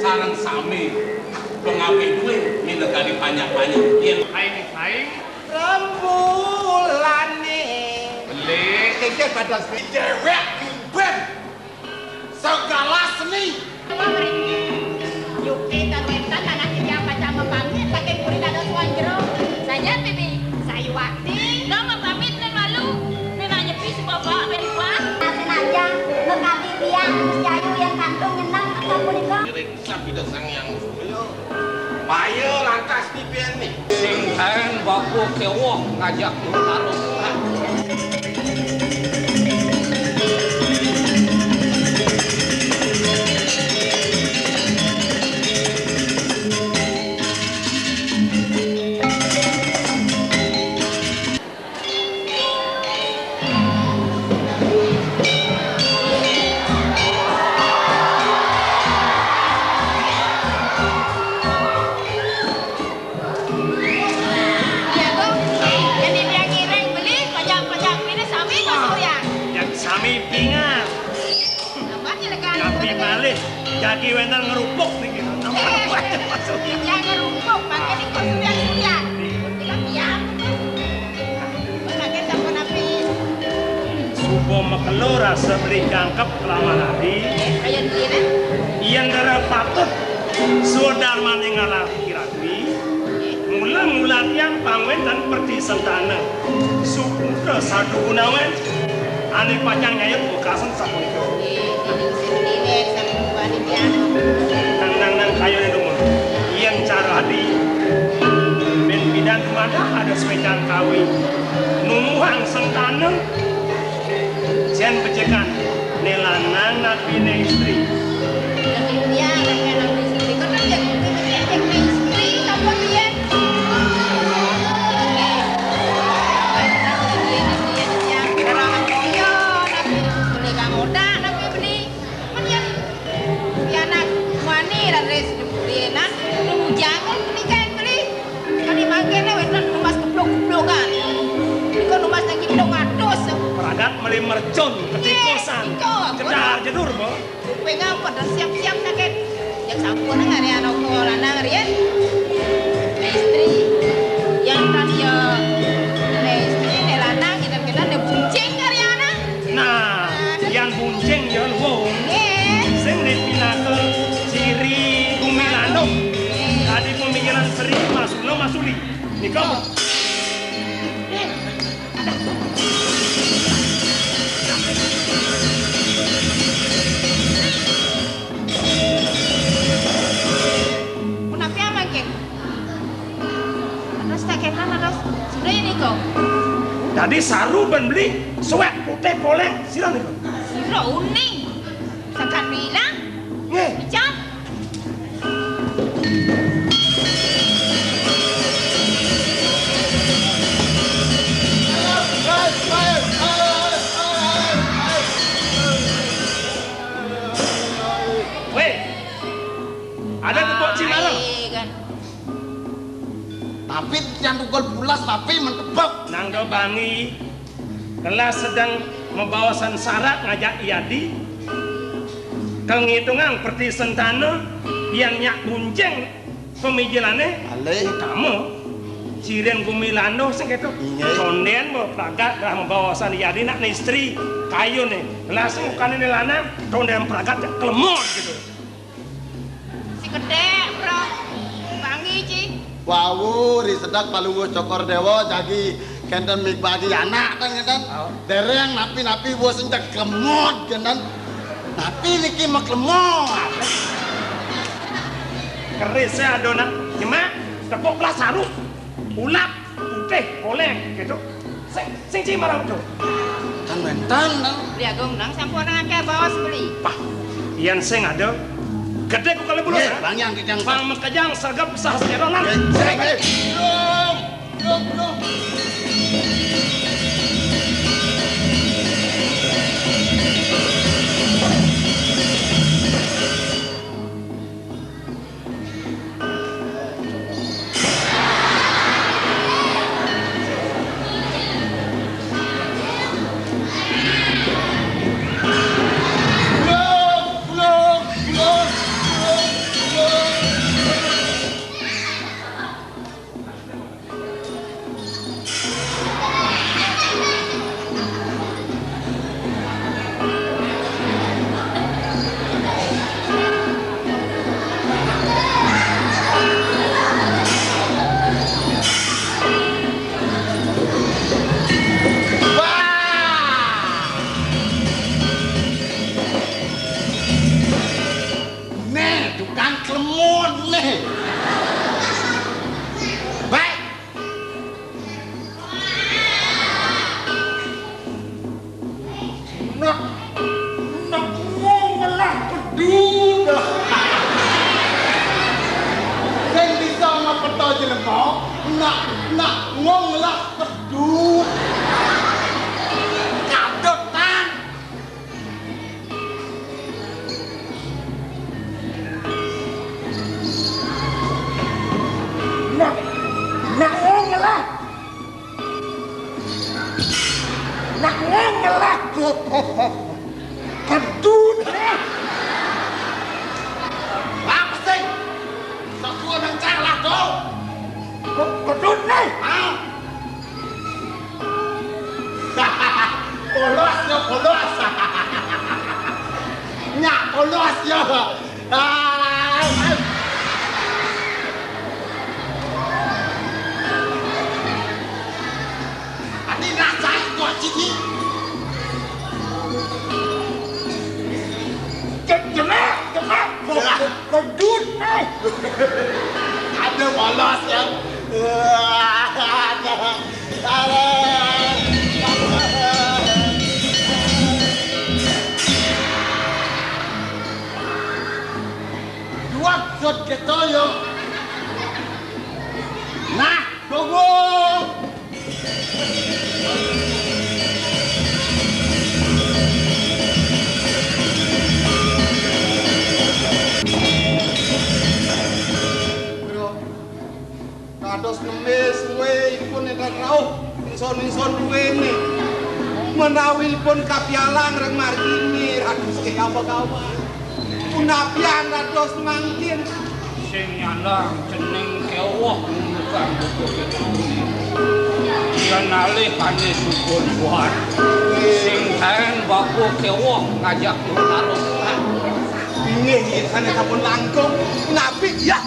Sarang sami pengawi gue minta kali banyak-banyak yang lain rembulan beli keke pada dewek ben segala seni Yukti terwetan anak dia baca membangun pakai kulit ada suanjero saja bibi saya wakti nggak memamit dan malu nena nyepi si bapak Amerika nasin aja bekali dia terus jayu yang kantong nyenang atau kuliah Reksa tidak sang yang Payo langkas di nih. sing kan baku kewok ngajak taruh Jaki wental ngerupuk nih gitu. yang ngerumpuk pakai di kosulian sulian tidak diam pakai telepon api Subo mekelora seberi kangkep kelaman hari kayak gini Iyan darah patut Sudar maningala kirapi Mula-mula tiang pangwen dan perdi sentana Supura sadu gunawan Ani panjang nyayut bukasan sapu itu Nang kayu ni rumah Iyan cara hadi Ben bidan kemana ada sepedang kawi Numuhang sentana Sian pecekan Nelanang nabi ne istri dia anak istri kan dia istri apa dia Peragat meli mercon ketikosan kedar jedur bo pegang pada siap-siap sakit yang sampun ngari anak lanang rian istri yang kan ya istri ne lanang kita ada bunceng ngari anak nah yang bunceng ya wong sing dipindah ke Siri Gumilano tadi pemikiran Seri Masulo Masuli nikah Tadi saru ben beli suwek putih poleng sirah nih. Sirah uning. Sakan bilang. Nggih. Jam. Weh. Ada ketua Cimalang. Tapi yang tukul pulas tapi mentebak. Nang do bangi kelas sedang membawasan syarat ngajak Iyadi kengitungan perti sentana yang nyak bunceng pemijilannya Ale kamu Ciren Gumilano sing ketu conden mau pragat dah membawasan Iyadi nak istri kayu nih kelas bukan ini lanang conden pragat kelemot gitu Si gede bro bangi ci Wawu, risedak palungguh cokor dewa jagi Kenten mik bagi anak kan kenten. Dereng napi-napi bos entek klemot kenten. Napi niki mak lemot. Kerisnya adonan, cuma tepuk kelas sarung, ulap, putih, oleng, gitu. Sing cimarang tuh. Kan wenten nang. Beli agung nang sampun nang akeh bawas beli. Pah, yang sing ada, gede ku kali bulu. Nggih, Bang yang kejang. Bang mekejang sergap sah sejalan. Belum. Nak ngong lah keduk. Kadot tan. Nak ngong lah. Nak ngong lah keduk. Apa sih? Satu orang salah dong. Kedut nih. Polos ya polos. Nyak polos ya. Ati rasain kok cici. Jemek. Kedut nih. Ada polos ya. Dua shot gitu yo. Nah, tunggu. Kados nemes we pun edan rauh inson duweni menawi pun kapialang reng margini ratus ke kawan punapian ratus mangkin Sing nyalang jeneng kewah bukan buku itu. Yan alihane syukur buat. Sing kaen baku kewah ngajak taruhan. Ingin sana kapun langkung nabi ya.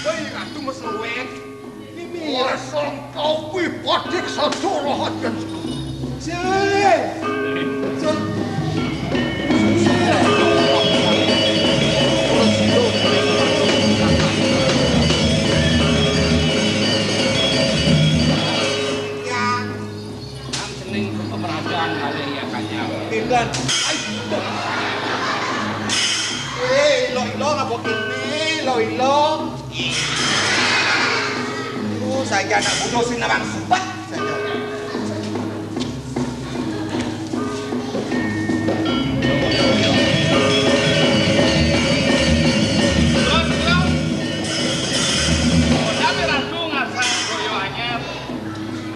Hei, ratu mesruwet. Rasong kau wipodik sadorohat kan. Pemerhatian kali ya kanya. Tindan. Ilo ngapa kini? Ilo. Saya nak bunuh si namang sempat saja. Tapi ratu ngasah koyoannya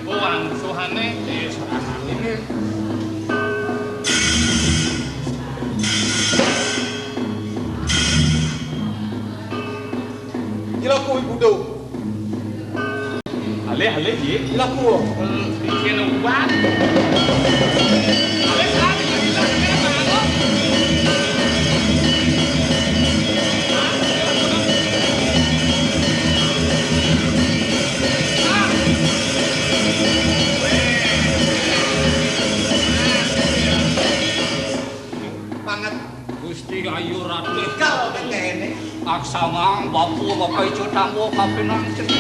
buang suhane di serangan ini. Gila ku budo. Ale je. Gila ku. Bikin ubat. Ale sabi kita bago. Gusti Ayu Ratih Kau kene. aksamang bapu bapak ijo tamu kapinang cenah.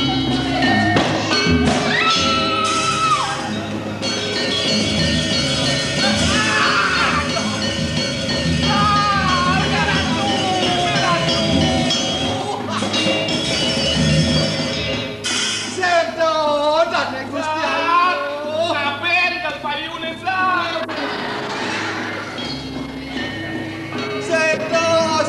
Sedot nek Gusti Ayu. Saben kang payune Sar. Sedos.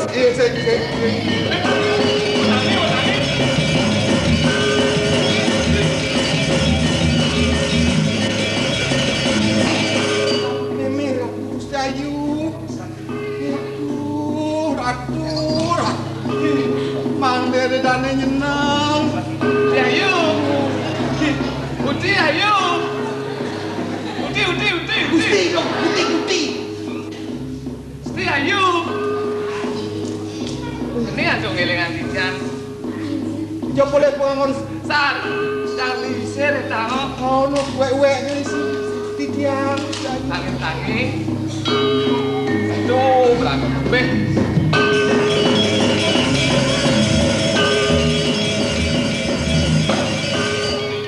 Mimi Gusti Ayu. Aduh. Mang dere dane nyeneng. Ayu. Uti ayu. Uti. Gusti dong, Gusti. Gusti ayu. Ini aja ngelingan Tijan. Jo boleh pengon Sar, kali sere tango ono wek-wek ni si titiang. tangi. Duh, belakang be.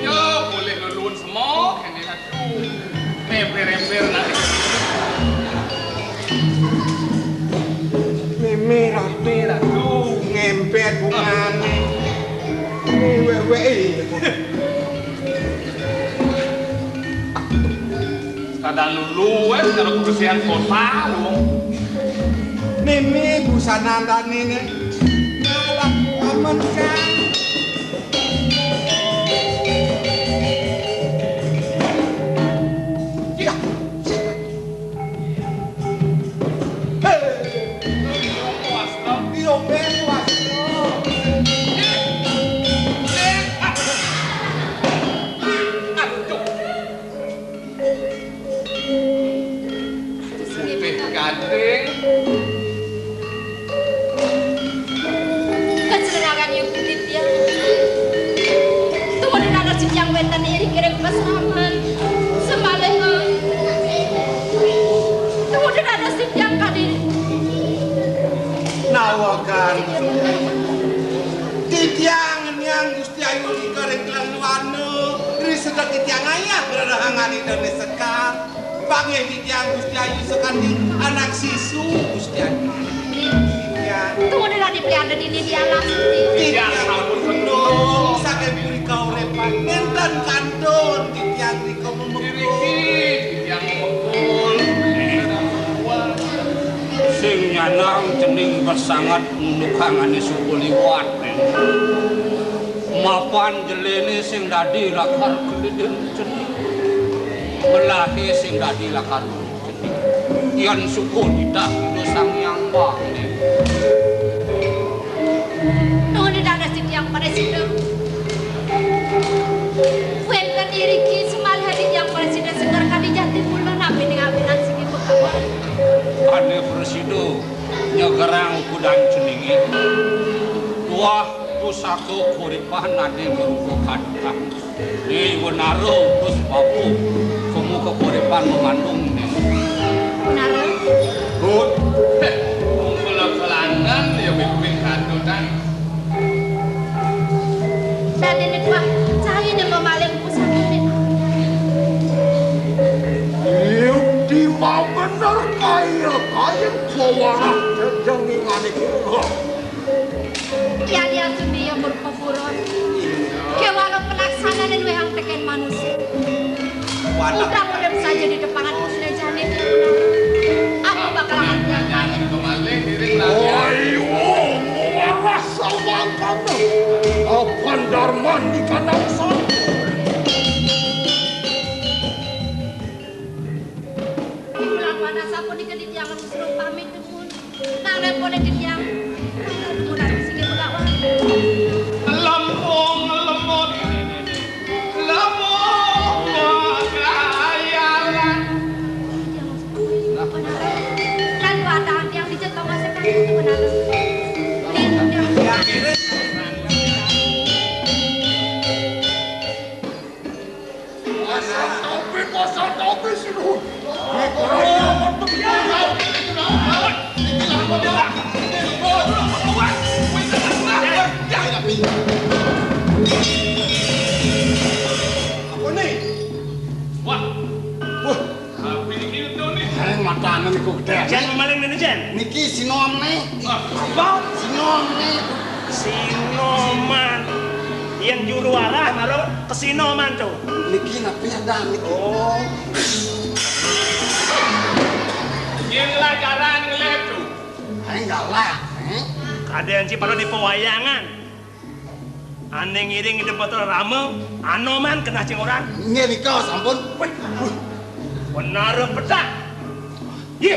Yo, boleh ngelun semua, ini aduh. Ember nanti. Mimi Ember aduh. ngempet bungane. Ini wek-wek. Kadang lulu, kalau kebersihan kota lu. Mimi busana dane ne. Ngalah aman kan. Ya. Puas dong. Iyo bewas. Putih gandeng. Kesenangan yang kulit ya. Tuh ada nasi yang wenten iri kirim pasangan. Semalengan. Tuh ada nasi yang kali. Nawakan. Titiang yang Gusti Ayu dikareng lan wano. Ri sedek titiang ayah berada hangani dene sekar. Pange titiang Gusti Ayu sekandi anak sisu Gusti Ayu. Titiang. Tuh ada nasi pelihara di ini di alam sendiri. Titiang sampun kendung saking buri kau repan. Nenten kandun titiang riko memekul. Yang memukul. Sing nyanang cening bersangat nukangane suku liwat. Mapan jelene sing dadi lakar keliden cening. Melahi sing dadi lakar cening. Yan suku tidak itu sang yang bangni. Tuh ada nasi yang pada situ. Wenten iri ki semal hadi yang pada situ segar kali jati pula nabi dengan abinan sini pekawan. Ane presido nyegerang kudang ceningi. Tuah pusako kuripan ane meruko kadang. Ni wenaro terus bapu kamu kekuripan mengandung ni. Benar. Good. Pelak-pelangan ya bikin kadonan. Dan ini kuah cahaya yang memaling pusat ini. Di mau bener kaya kewarah jenjang ngane kira. Ya dia sendiri yang berkuburan. Kewalau pelaksanaan dan wehang teken manusia. Udah mudah saja di depan aku sudah janin. Aku bakal Jangan kembali diri lagi. Ayo, kewarah sama kamu. Apan darman di kanang sana. bulan panas aku dikedit yang suruh pamit pun. Nang lepone di yang. Mudah sini begawan. Lempung, lemot. Lemot, kekayalan. Dan wadah yang dicetok masakan itu benar. Pasal topi sih lu. Sentane niku gede. Jen maling ini Jen. Niki sinomne. Apa? Sinomne. Sinoman. Yang juru arah malu ke Sinoman tuh. Niki napeda niki. Oh. Yang lajaran ngelep tuh. Aing enggak lah. Kadean si pada di pewayangan. Ane ngiring di botol rame, anoman kena cing orang. Nggih nika sampun. Benar pedak. Ye.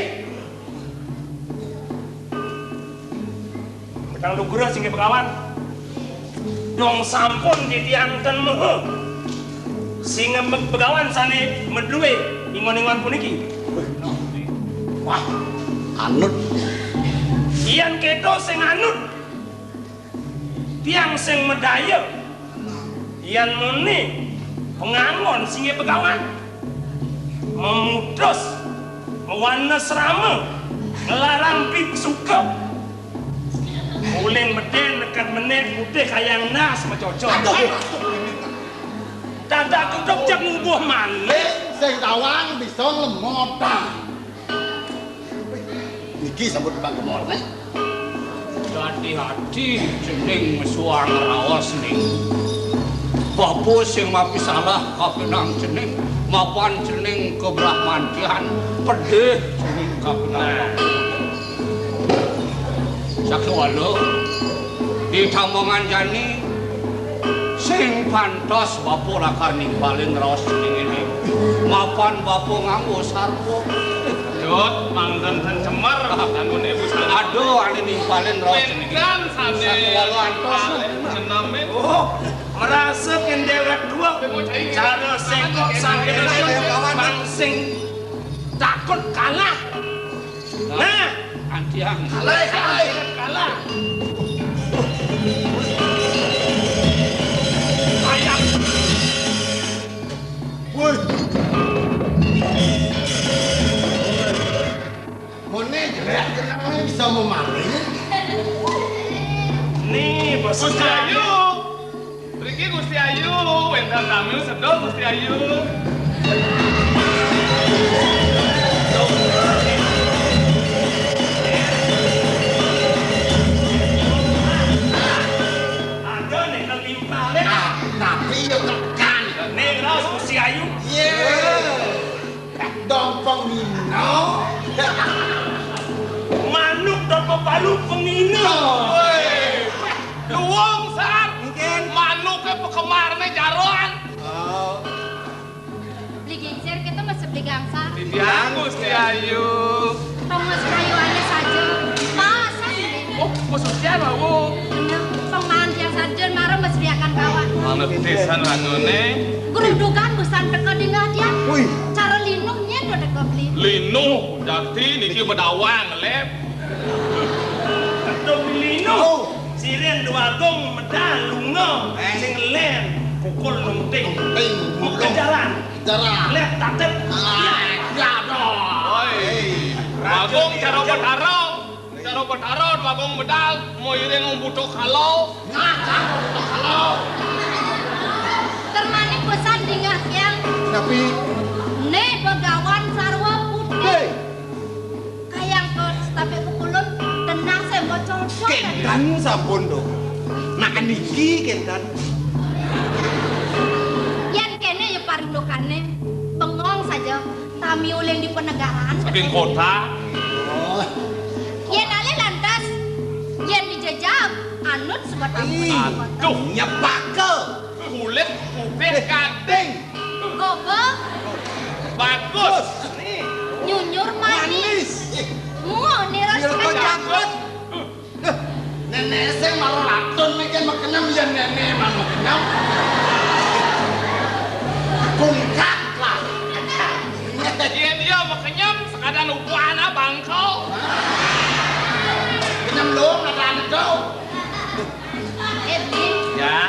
Betang lu gura singgih pekawan. Dong sampun ditianten mehe. Singa begawan sane medue ingon-ingon puniki. Wah, anut. Iyan kedo sing anut. Tiang sing medaya. Iyan muni pengangon singgih begawan. Memudus, mewarna serama, ngelarang biksuka. Ulin meden dekat menit putih kayang nas macocok. Dadak kudok jak ngubuh malih. Sing tawang bisa lemot. Niki sampun bang kemorne. Hati-hati jeneng suang raos ning. Bapak sing mapi salah kapinang jeneng mapan jeneng kebrahmantian pedih jeneng kapinang. Sakwalo di tamongan jani sing pantos bapak lakar nimbalin raos jeneng ini mapan bapak nganggo sarpo. Jod mangdan cemar kanggo ibu salah. Aduh ane nimbalin raos jeneng. Kan sane sakwalo antos jename. Oh, merasa kendewek dua cara sengkok sang bang sing takut kalah. Nah, antiang kalah. Ayam. Woi. Mone jelek kenapa bisa memaling? Nih, bos Gusti Ayu. Riki Gusti Ayu, wendang tamu sedol Gusti Ayu. ada nih kelimpalen. Tapi yo tekan. Nih, raus Gusti Ayu. Dompong Nino. Manuk dopo palu pengino. Luwung saat manuknya pekemarnya jaroan. Beli gencer kita masih beli gangsa. Didiang Gusti Ayu. Tong masih kayuannya saja. Masa ini? Oh, khususnya mau. Bener. Tong mahan tiang sarjen marah masih akan kawan. Mana desan ranone? Gerudukan besan teka dengan dia. Wih. Cara linungnya udah teka beli. Linu, jadi niki bedawang lep. Dong lino. Siren dua gong medal lungo. Sing len pukul nungting. Kejaran. Jarang. Lep tatet. Ya dong. Oi. Bagong cara bedaro. Cara bedaro bagong bedal mau iring butuh kalau. Halo. Termanik besan dengan yang Tapi nih begawan sarwa putih. Kayang ke tapi pukulun tenang saya mau cocok. Kendan sampun dong. Nah niki kendan. Yan kene ya parindukannya bengong saja tami uleng di penegaraan. Saking kota. Yan ale lantas yan dijajab anut sobat Tuh, Nyepak ke. kulit kuping kading. gogo Bagus. nyunyur manis. Mau niras Biar kau cakep. nenek saya malah latun mikir makenam ya nenek mah makenam. Bungkak lah. Iya dia makanya sekadang ukuan abang kau. Kenam dong ada anak kau. Edwin Ya.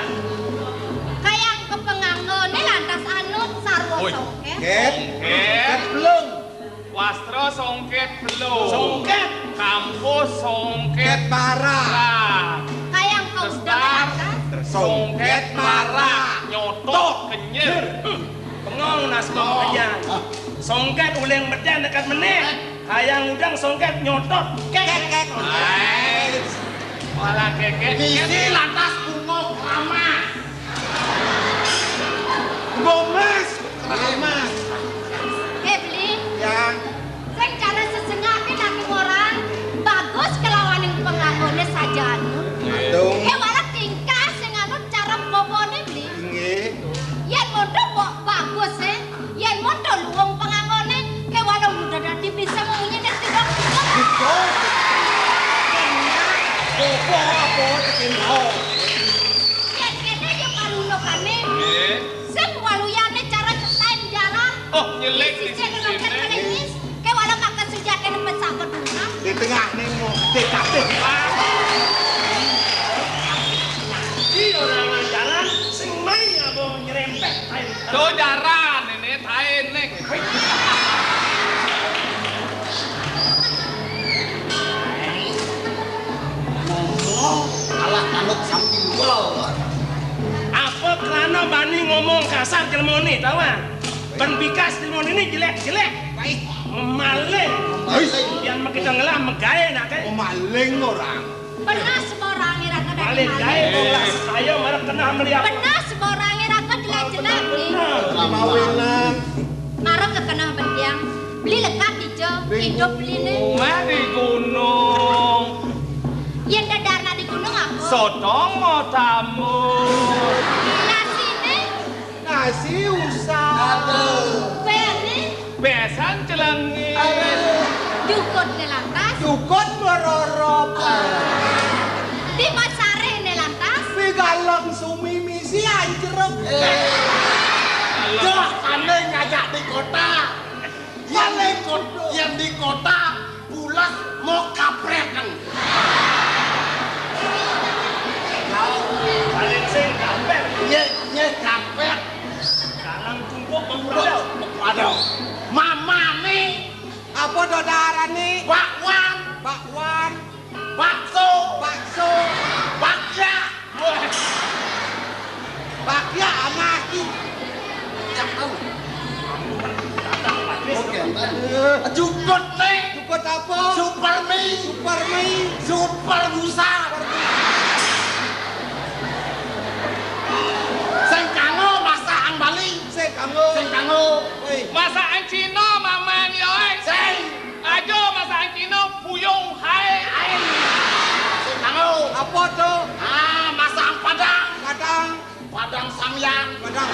kayang kepenganggone lantas anut sarwa Oi. soket. Ket. Songket. Belum. Wastro songket belum. Songket. Kampus songket. Ket parah. Lah. Kayang kau sudah lantas. Songket marah. Nyotot kenyer. Bengong nas bong aja. Songket uleng medan dekat menit. Hayang udang songket nyotot kek. Malah keket. Misi lantas bunga keramas. Gomes, keramas. Beli, Ya, sing cara sesengake nang orang bagus kelawan yang penganggone saja anu. dong. Walau tingkah sing anu cara bobone beli. Nggih. Yen mondo kok bagus yen mondo luwung penganggone walau muda dadi bisa mengunyene tidak. Opo apa tekan mau. Yen kene yo paruno kane. Nggih. Sing waluyane cara cetaen jaran. Oh, nyelek di Sisi dengan sini. kenis, walau kakak sujake pecah keduna. Di tengah nih mau dekatih. Iki orang jalan sing main apa nyerempet. Dodaran ini tain nih. Alah manut samping gua. Apa kerana bani ngomong kasar jelmoni tahu ah? Ben bikas jelmoni ini jelek-jelek. Baik. Maling. Yang kita ngelah megawe nak kae. Maling orang. Benar seborang ira kada Maling gawe kok saya marah kena melihat. Benar seborang ira kada jelek-jelek ni. Mawilan. Marah kekena bendiang. Beli lekat ijo, hidup beli ni. Mah di gunung. Yen dadarna di gunung apa? Sotong mau tamu. Nasi ni, Nasi usah. beri, Besan celengi. jukut ni lantas. Cukut merorop. Di pasare ni lantas. Pigalong sumi misi anjrek. Joh kane ngajak di kota. Yang di kota pulas mau kaprekan. Paling sing kampet. Nye kapret. Sekarang tumpuk memperada. Aduh. Mama nih Apa dodaran nih? bakwan, Bakwan, bakso, bakso, bakya. bakya amaki. Yang tahu. Oke. Jukut nih. Cukut apa? Super mie. Super mie. Super busa. Sing kanggo masakan Bali. Sing kanggo. Sing kanggo. Woi, Masakan Cina maman yo. Sing. Ajo masakan Cina puyung hai. Sing kanggo. apa tuh? Masakan Padang. Padang, Padang samyang. padang.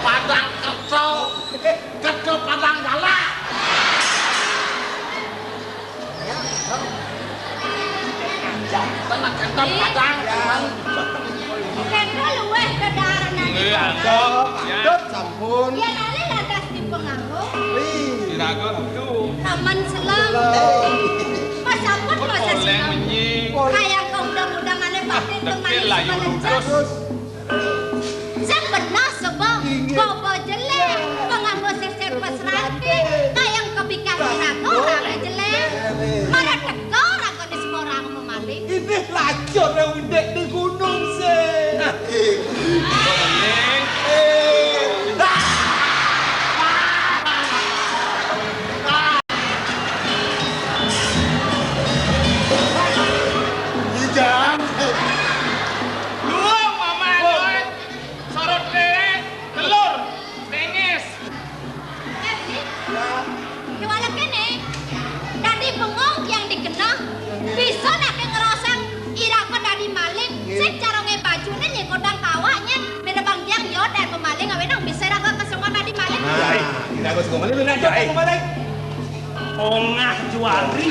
Padang kerco. Kerco padang galak. Tenang kenton padang. Kena luweh dadaran Nggih, nang. agak. Dut sampun. Yen ale lantas di penganggo. Wih. Dirago tuh. Taman selang. Pas ampun masa Oleh selang. menyi. Kayak kau undang-undangane batin teman Dekil lah yang semenjak. terus. Saya pernah sebab bobo jelek penganggo ser-ser pasrati kayak kebikan aku orang jelek marah tekor aku di semua orang memaling. Ini lacur yang udek di gunung sih. Boleh. Luang mama doy. Sorot deh. Telur. Tengis. Kewala kene dari bengong yang dikenal bisa nak ngerasa ira ko dari maling secara ngebajune nya kodang kawanya merebang yang yo dan memaling awenang bisa ra ko kesengon dari maling. Tidak aku suka maling, lu najak aku maling. Ongah juari.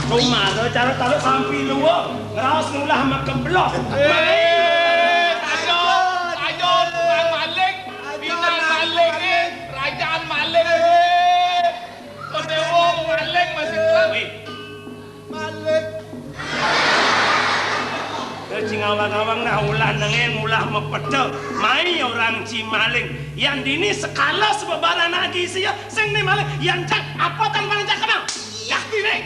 Rumah tu cara taruh sampai luar. Ngeraus ngulah makan belok. Ayo, ayo, tukang maling, bintang maling ni, kerajaan maling ni. Kedewa maling masih lagi. Maling. Kecing awang-awang dah ulah nengen ulah mepedek. Mai orang cimaling. Yang dini sekala sebebaran lagi sih ya. Sing ni maling. Yang cak apa tan maling cak kenal? Yakin ni.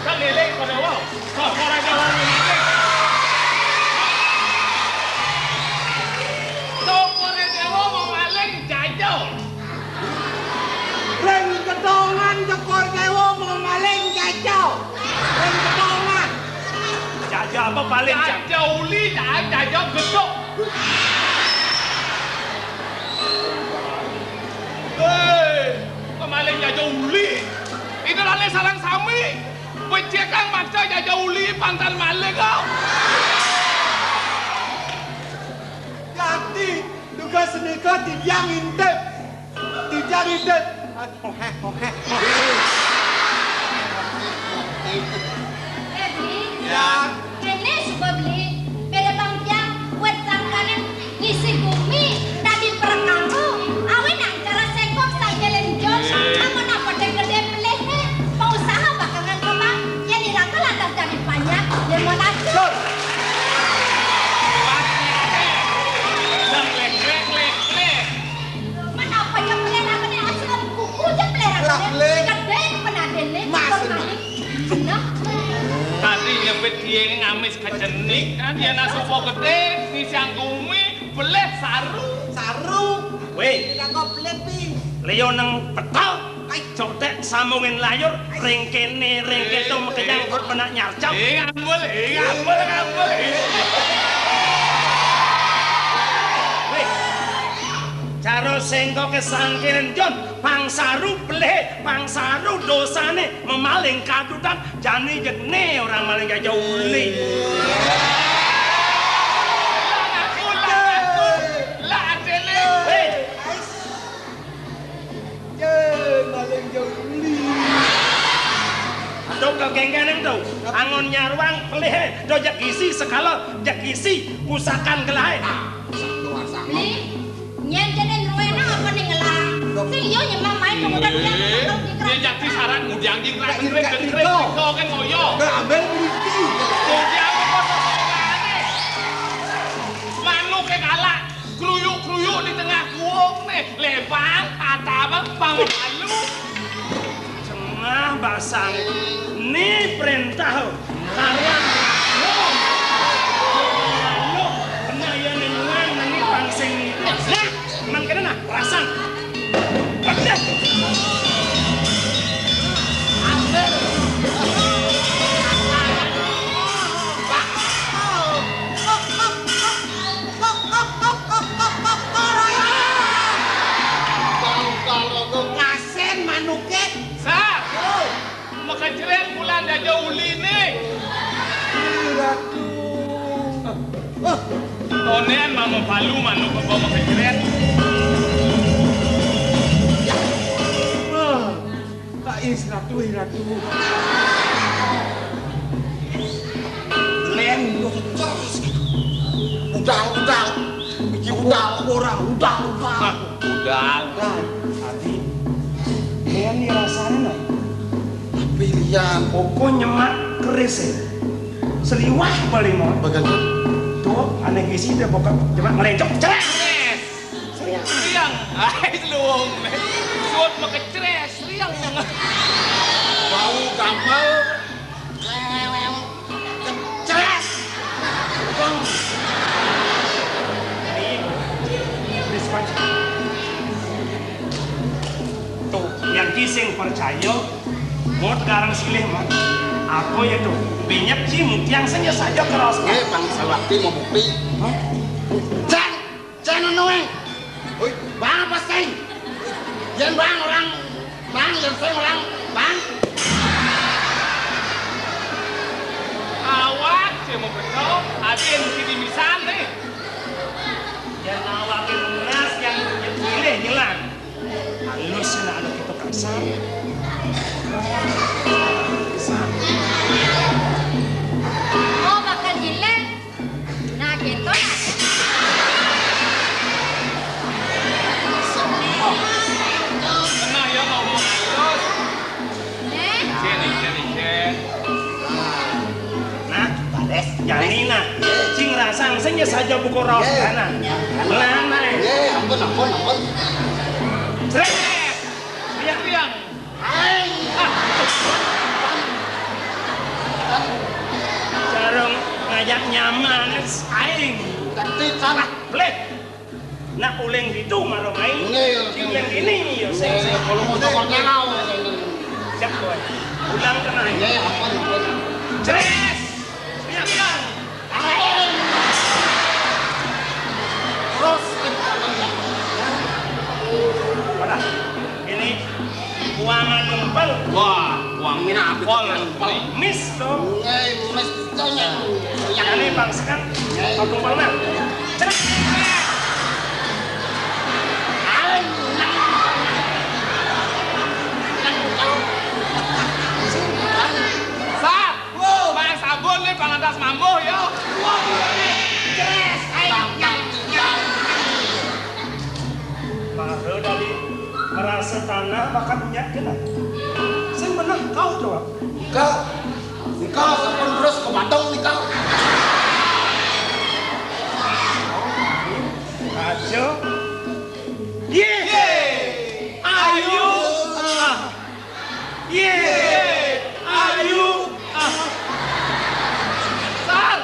Kan leleng kedewa. Kau kerajaan maling. Kau kedewa mau maling jajau. Reng Ya apa paling jam? Jauh li, jauh gedok. Kemaling jauh li. Itu lalu sarang sami. Becekang macam jauh li pantan maling kau. Ganti tugas nikah tidak intip. Tidak intip. Beli, Ya. kene suka beli. Beda bang jam buat sangkanan ngisi bumi tadi perkamu. Awen nang cara sekok sajelen jos. Amun apa gede pelehe. Pengusaha bakalan kembang. Ya dirangka lantas jadi banyak. Dan mau nasib. Mana apa yang pelera kene asal kuku je pelera kene. Gede penadene. Nah. Tadi nyebut dia ngamis kejenik, kan dia nasupo gede, ni siang gumi, belet saru. Saru. Weh, Tidak kau pelepi. Leo nang petal. Cotek sambungin layur, ring kene tuh makanya ikut penak nyarcap. Ngambul. Weh, cara sengko kesangkiran John, pangsaru beleh, pangsaru dosane memaling kadutan, jani jegne orang maling gak jauh li. Lah adene. Weh, Maling jauh beli. do kegengganan tuh, angon nyarwang beleh, do jak isi sekala, jak isi pusakan gelai. Beli, nyen jenen ruena apa nih ngelang? Sing yo nyemam main kemudian dia ngelang di Dia jadi saran mudiang jingkrak gengrek kau kan ngoyo. Ambil beriki. Mudiang apa sosokane? Manu ke kalah, kruyuk di tengah guong nih, lebang, atabang, pangmalu. Tengah basang, ni perintah kalian. Lalu penayan nenguan nani pangsing. Nah, man kena nah, rasan. Ada. Ngasen manuke. Sah, makajren bulan dah jauh nih. Onen mama palu manu ke bawah makajren. Tak is ratu. Len udang. Biji udang orang udang. Udang. Tadi, kalian ni rasanya. Pilihan. Pokok nyemak keris ya. Seliwah paling mau. Bagaimana? Tuh, aneh gisi dia pokok nyemak melencok. Cerai. Riang. Ai belum. Suot makajren, riang. Bau gampal. Ceres. Tuh, yang kising percaya, mau garang silih mah. Aku ya tuh, banyak cium tiang saja keras. Bang Salwakti mau bukti. Cen noe. Oi, bang apa sih? Yang bang orang, yang saya orang, bang. Awak, saya mau betul. Ada yang mesti dimisan nih. Yang nawakin lunas, yang pilih nyelang. Halus nak ada kita kasar. Oh bakal gile. Nah gitu. Tenang ya ngomong halus. Sini. Nah, jadi nah, cing rasang senya saja buku raus kana. Melana. Ampun. Seret. Riang. Sarung ngajak nyaman, aing. Tapi salah. Blek. Nak uleng itu malah main. Uleng ini ya Kalau mau tokor nyangau. Siap boy. Ulang kena. Ampun. Ceres. Riang. pol. Wah, wangi pol. Miss dong. Mestinya Yang ini bangsakan. Agung palmer. Cepat. Sat, main sabun nih pangantas mambo yo. Baru dari merasa tanah makan minyak kita. Saya menang kau jawab. Nikah sampun terus ke Bandung nikah. Ajo. Ayu. Ayu. Sat,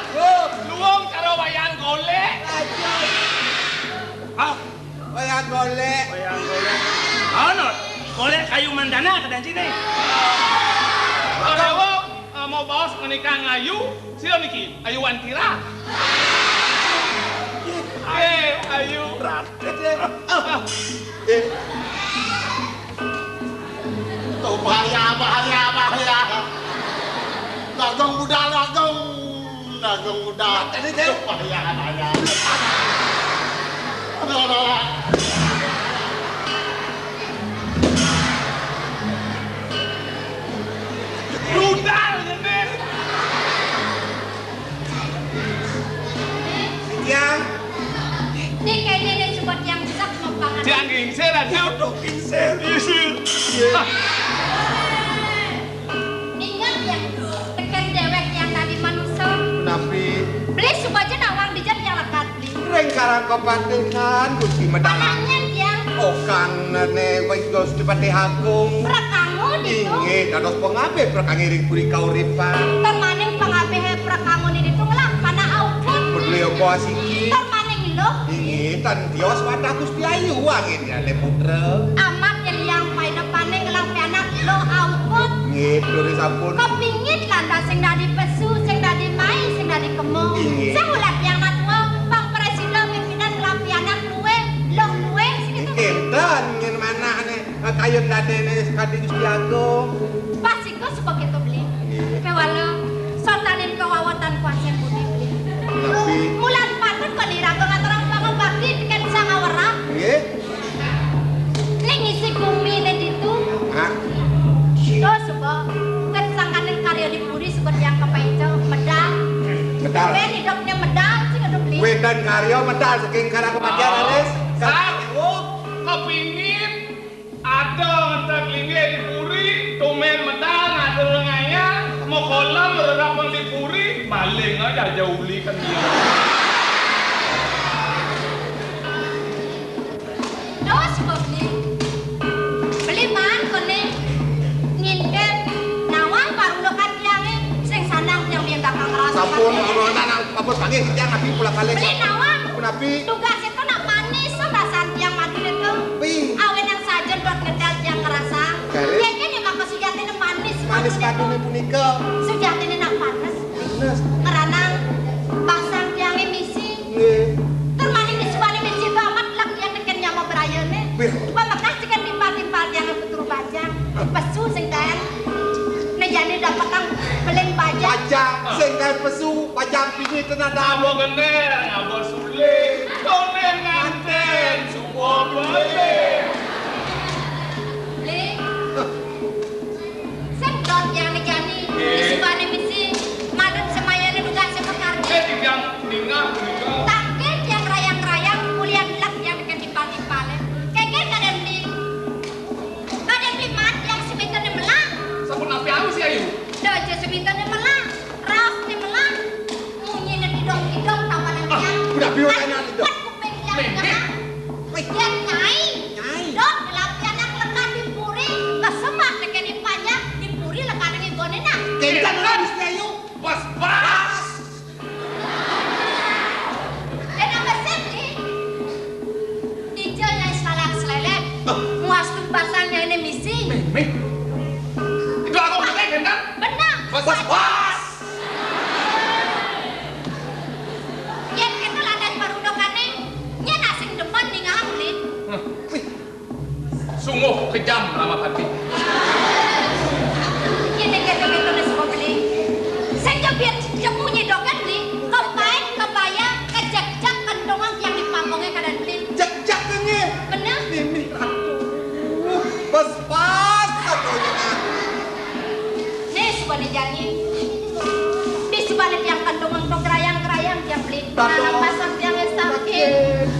luang cara wayang golek. Wayang golek. Wayang golek. Ano? Golek kayu mandana kedan sini. Kalau mau bos menikah ngayu, sila niki, ayu wantira. Ayu. Tuh bahaya. Dagang muda. Tuh bahaya. Aduh. Rudal gede. Yang Ini kayaknya ini support yang sak mau pangan. Jangan gingsir aja. Ingat yang tekan dewek yang tadi manusia. napi Beli supaya nawang dijat yang lekat beli. ring karang kepatengan Gusti Medalang. Panangan yang Okan ne Gusti Patih Agung. prakamu itu. Inggih dados pengabe prakangiring puri kauripan. Termaning pengabe prakamu itu ngelak pana aupun. Beliau kuasiki. Termaning lo Inggih tan dios wadah Gusti Ayu angin ya le putra. amat yang pai depane ngelang anak lo aupun. Inggih duri sampun. Kepingit lantas sing dadi pesu, sing dadi mai, sing dadi kemo. Inggih. Sing ulat yang natwa, Bang Presiden pimpinan ngelampi anak luwe, long luwe sing itu. Enten ngin manah ne kayun dadene kadi Gusti Agung. Pas iku sebagai itu beli. Kewalo sotanin kewawatan kuasen budi beli. Napi Mulan patut kok dirago ngaturang bangun bakti diken sangawara. nggih. Ning isi bumi ne ditu. Hah? Do sebo ket sangkanen karya dipuri seperti yang kepeco medal. Medal. Ben hidupnya medal sing ada beli. Wedan karya medal saking karang kematian Anes. Sat, kepingin ada ngetek linggih di puri, tumen medal ngatur ngaya, mau kolam berapa di puri, maling aja jauh uli kan dia. Do sebo beli. Beli man kone ngintip nawang parulokan tiange sing sanang yang biyen kakang ngerasa. Sampun ana papun panggih tiyang nabi pula kalih. Beli nawang. Nabi Tugas itu nak manis perasaan tiang mati itu. pi Awen yang saja buat ngedal yang ngerasa. Kali. Kayaknya nih maka sujatine manis. manis maksudnya kadune tuh. punika. Sujatine nak panas. Nes. Keranang pasang tiangnya misi. Nggih. Termaning disuani misi itu amat lak yang deken nyama berayane. Wih. Pemekah cikan timpal-timpal yang betul bajang. Pesu sing dan. Nejane dapat ang beleng bajang. Pajang sing kae pesu, pajang pinggir tenada. Abo gender, abo sulit, tonen nganten, semua balik. Beli. Sedot yang nejani. Disuani misi. Madut semayane duga sepekarnya. Tinggal menikah. Tangke yang rayang-rayang kuliah lak yang deken timpal-timpalnya. Kayaknya kadang beli mat yang sebentar melang. Sampun api aku sih ayu. Dojo sebentar melang. Rauf di melang. Munyinya didong-didong tawanan yang. Udah biar enak itu. Buat kuping yang kena. Yang nyai. Dok kelapian yang lekat di puri. Kesemak deken dipanya. Di puri lekat dengan gonena. Kencan lah Gusti Ayu. Pas. Dan apa sih? Dijel yang selelek-selelek. Muas tumpasangnya ini misi. Itu aku ngetek kan? Benar. Pas. Yang kita landas parudokane, nya nasing depan ningang lid. Sungguh kejam lama hati. nih janji. Di sebalik yang kandung untuk gerayang-gerayang yang beli. Nanang pasang yang sakit.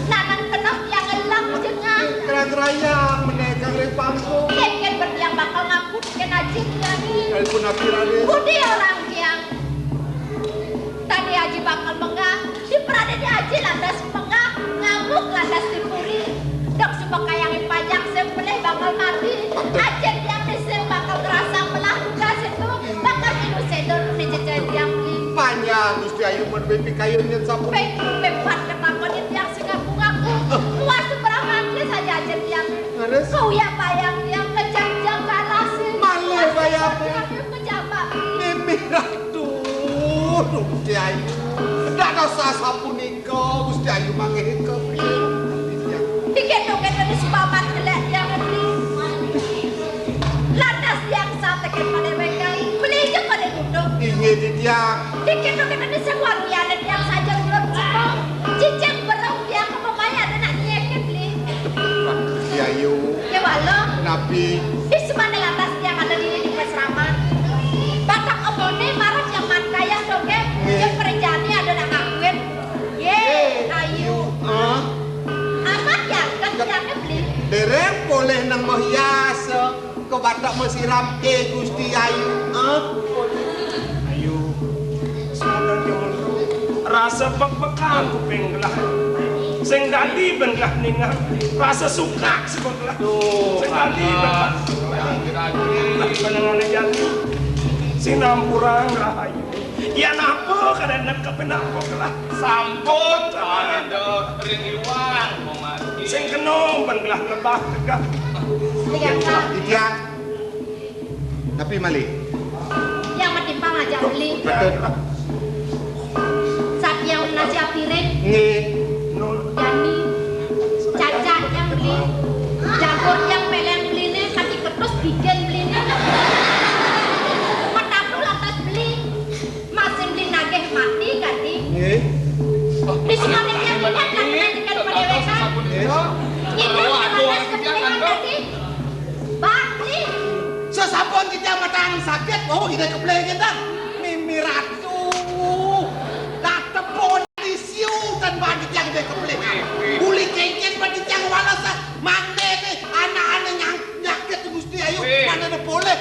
Nanang kenap yang elang jengang. Gerayang menekang rek panggung. Keken berdiam bakal ngaku ken aji janji. Kalipun apirane. Budi orang yang tadi aji bakal mengah. Di perada di aji landas mengah. Ngamuk landas dipuri. Dok sebab kayangin pajak sempelih bakal mati. Ajen yang disem bakal kerasa melakukan itu. Bakal minum sedor di jajan yang Panjang Gusti Ayu mun bepi kayun yen sampun. Bepat ketakonin yang singaku-ngaku. Luas seberang saja ajen yang Ngares. kau ya bayang yang kejang-jang kalasi. Malu bayang. Kejabat. Mimi ratu. Gusti Ayu. Dak dosa sapunika Gusti Ayu mangke Dikendong-kendong di sebabat kelek yang beli. Lantas yang sate ken pada mereka. Beli je pada duduk. Inge ditiang. Dikendong-kendong di sebuah rianan yang saja belum cukup. Cicing berang yang kemamaya dan nak nyeket beli. Gusti Ayu. Ya walau. Nabi. Di semana lantas yang ada di pesraman. Batak omone marah yang mankaya doge. Yang perjani ada nak ngakuin. Ayu. Amat ya kerjanya beli. Dereng boleh nang menghias ke batak mesiram Gusti Ayu. Ayo, semoga jangan rasa bek-bekan kuping gelah. Sing dadi ben gelah ningal rasa suka sebelah. Sing dadi ben penangan janji. Sing nampurang rahayu. Ya napa kadang-kadang kepenapa gelah. Sampun ando ring iwang mati. Sing kena ben gelah lebah tegak. Lihat Ditiang. Tapi Mali. yang matimpang aja beli. Betul. Saat yang nasi apiring. Nge. Jani, Caca yang beli, Jagur yang peleng beli nih, kaki ketus bikin beli nih. Mataku lantas beli, masih beli nageh mati ganti. Nge. Di semuanya yang lihat kan menantikan pendewekan. Ini lantas kepentingan ganti. Bakli. Sesampun kita matang sakit, kita keplegen dan Mimi ratu. Dak tepon disiu dan bandit yang dia keplegen. Buli kengken bandit yang walasa. Mane nih anak-anak yang nyakit Gusti Ayu. Mana ada boleh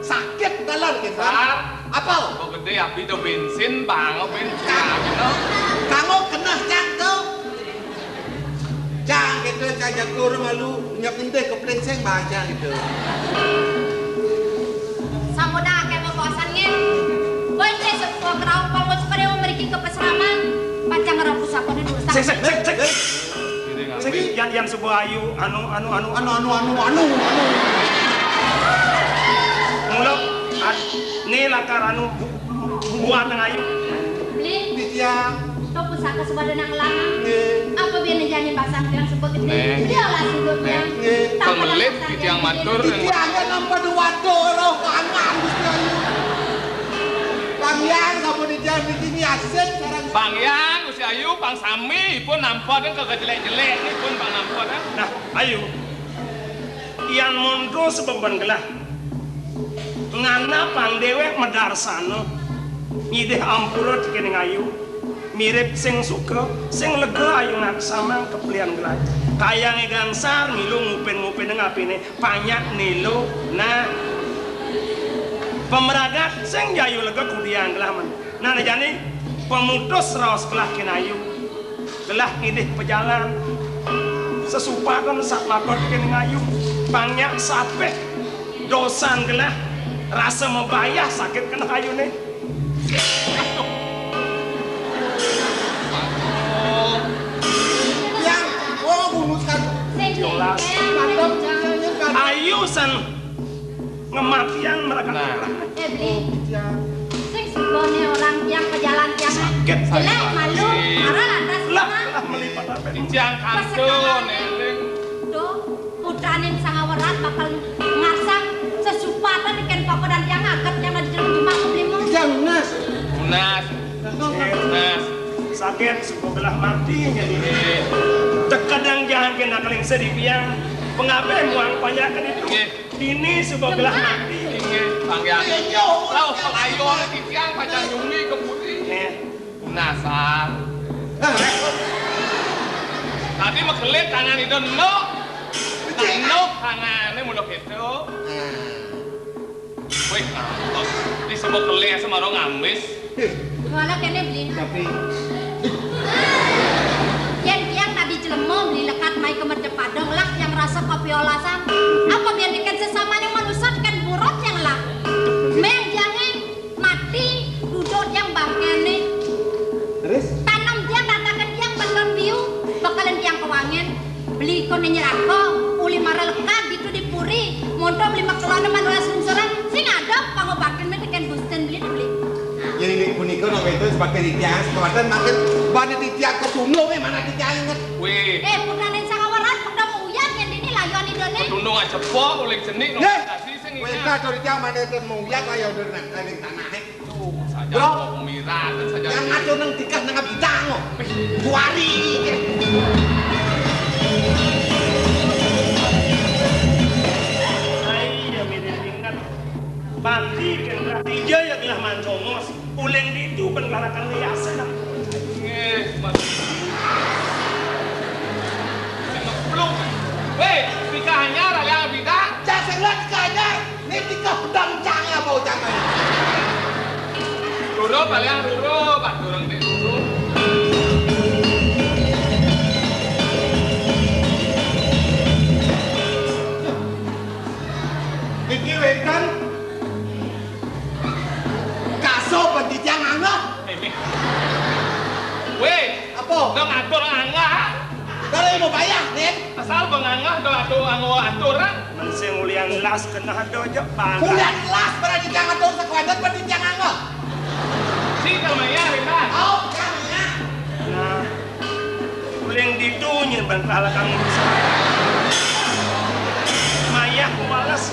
sakit dalam kita. Apa? Kok gede api itu bensin bang, bensin. Kamu kena jangkau. Jang gitu saja guru malu nyapin deh keplegen baca gitu. Samuda kayak mau bosannya. Boy saya sebuah kerau panggung seperti memiliki kepesraman. Pancang ngerapus aku di dulu. Segi yang sebuah ayu anu. Mulak ni lakar anu buat nang ayu. Beli. Ditiang. Kau pusaka sebadan yang lama. Apa biar nyanyi bahasa yang sebut itu? Dia lah sebutnya. Pengelit yang matur. Ditiangnya nampak dua roh kanan Gusti Ayu. Pangyang kamu di jalan di sini asik sekarang. Bang Yang, Gusti Ayu, Bang Sami pun nampak kan kagak jelek-jelek ni pun Bang nampak kan. Nah, ayu. Yang mondro sebeban gelah. Ngana pang dewek medarsana. Ngideh ampura dikening ayu. Mirip sing suka, sing lega ayu ngaksama kepelian gelah. Kayange gansar milu ngupen-ngupen ngapine panyak nilo. Nah, pemeragat sing jayu lega kudian gelah men. Nah jane pemutus raos gelah kinayu. Gelah ngidih pejalan. Sesupakan sak lakon kening ayu. Panyak sapeh dosan gelah rasa membayah sakit kena ayu nih. Yang bunuskan Jelas. Ayu san ngematian mereka. Beli. Sing sebone orang yang pejalan yang jelek malu marah lantas Lah melipat apa? Ijang kantun eling. Tuh putranin sangaweran bakal ngasang sesupatan ikan pokok dan yang angkat yang ada di dalam jumlah kublimu. yang nas. Unas. Unas. Sakit sebelah mati jadi. Terkadang jangan kena keling sedih piang. Pengabe muang panjakan itu. Ini sebelah mati. panggilan. Tahu pelayo di tiang pajang nyungi ke putih. Nasar. Tadi makelit tangan itu no. No tangannya muluk itu. Wih, ngantos. Disebut kelia sama orang ngamis. Malah kene beli. Tapi Yang tadi jelema beli lekat mai ke Merde Padang lah yang rasa kopi olasan. Apa biar dikan sesamanya manusia kan burot yang lah. Meng jahe mati duduk yang bangkene. terus Tanam dia katakan yang bakal biu bakalan tiang kewangen. Beli kono nyerako uli mara lekat gitu di puri. Monto beli makelana manusia sungsuran. Sing ada pangobakin metikan busten beli. jadi ini punika nama itu sebagai titiang sekawasan makin bani titiang ketunuh mana titiang inget Wih, Punanen sangawaran pekda uyang yang ini layon idone. tundung aja pok oleh jenik no kasih sing Weka cari titiang mana itu mau ya kaya udah nanti tanahnya saja Bro. mau pemiratan saja. yang ngaco nang tikas nang bidang oh buari Saya milih ingat Bandi kan berarti dia yang lah mancongos Uleng itu penggalakan liasan Mas. Belum. Weh, nikahnya raya bidang. jangan lihat kaya ini tikas pedang cangnya mau jangan Duro paling duro, Pak Durung di duro. iki wekan kaso pentitiang angah Weh, apa dong atur angah. kalau mau bayar nih Asal bengangah dong aturan. Mensing ulian las kena ada aja pan kuliah kelas pada titiang atur sekawasan pentitiang angah Si kamaya Rita. oh jangan Nah Uleng itu nyimpan kehalakan urusan Maya kualas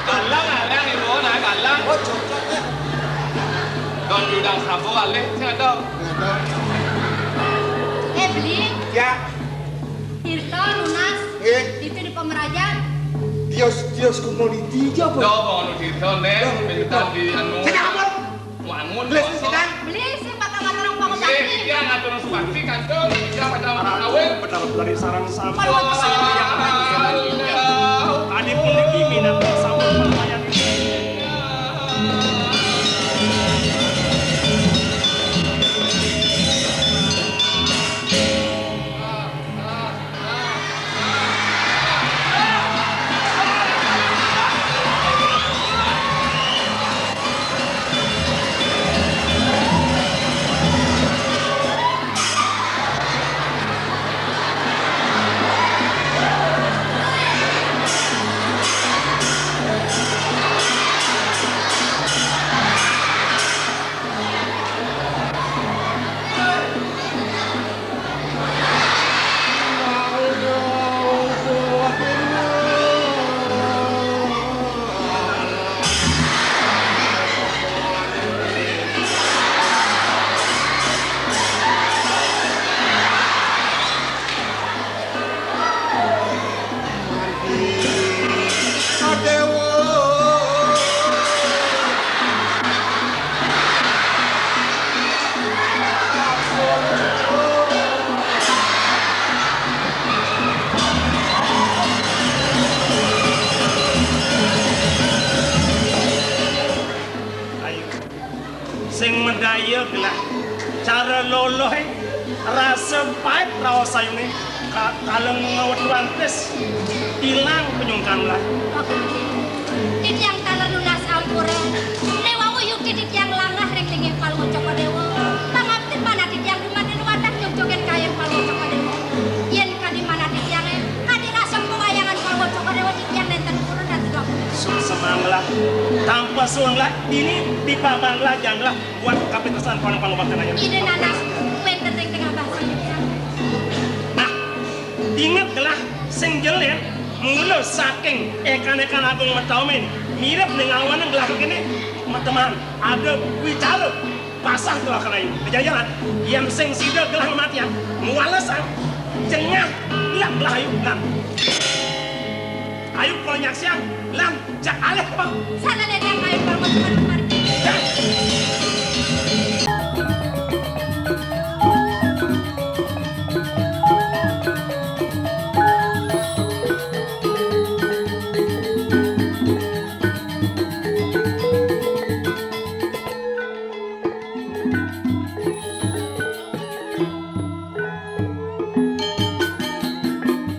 Galang ada nih bo, nah galang. oh cocok ya Don bidang sabo ale, sing ada. Beli ya Tirto lunas itu di Pemerajan. Dios komoditi aja Do bang di tone, bentar di anu. Kenapa? Wangun. Beles sedang. Beli sih bakal ngatur orang Si, pengobati. dia ngatur supati kantor, dia pada kawin. benar dari sarang sama Kalau kesel yang Tadi pun dikimi nanti sama pelayan sing medaya gelah cara loloh rasa pahit rawas sayune kaleng ngawat wantes hilang penyungkan lah Tit yang talar lunas ampura. Dewa wuyuk titik yang langah rek lingih palmo coba dewa. Pangaptin mana tit yang dumaden wadah joget kayen palmo coba dewa. Yen kadi mana tit yang kadi rasa pengayangan palmo coba dewa tit yang nenten kurun dan tidak. semanglah tanpa suanglah ini di pamanglah janganlah buat kapitasan pang-pang aja Ide nanas wenten rek tengah bahasa yang. nah ingatlah sing jelen mula saking ekan-ekan agung mataumin mirip dengan awan yang gelap begini teman-teman ada bicara pasang tuh akan ayu. Kejajaran yang sing sida gelang matian mualasan cengat lam belah ayu lam. Ayu kalau nyaksian lam cak aleh bang. Sana dari yang ayu kalau mau kemari.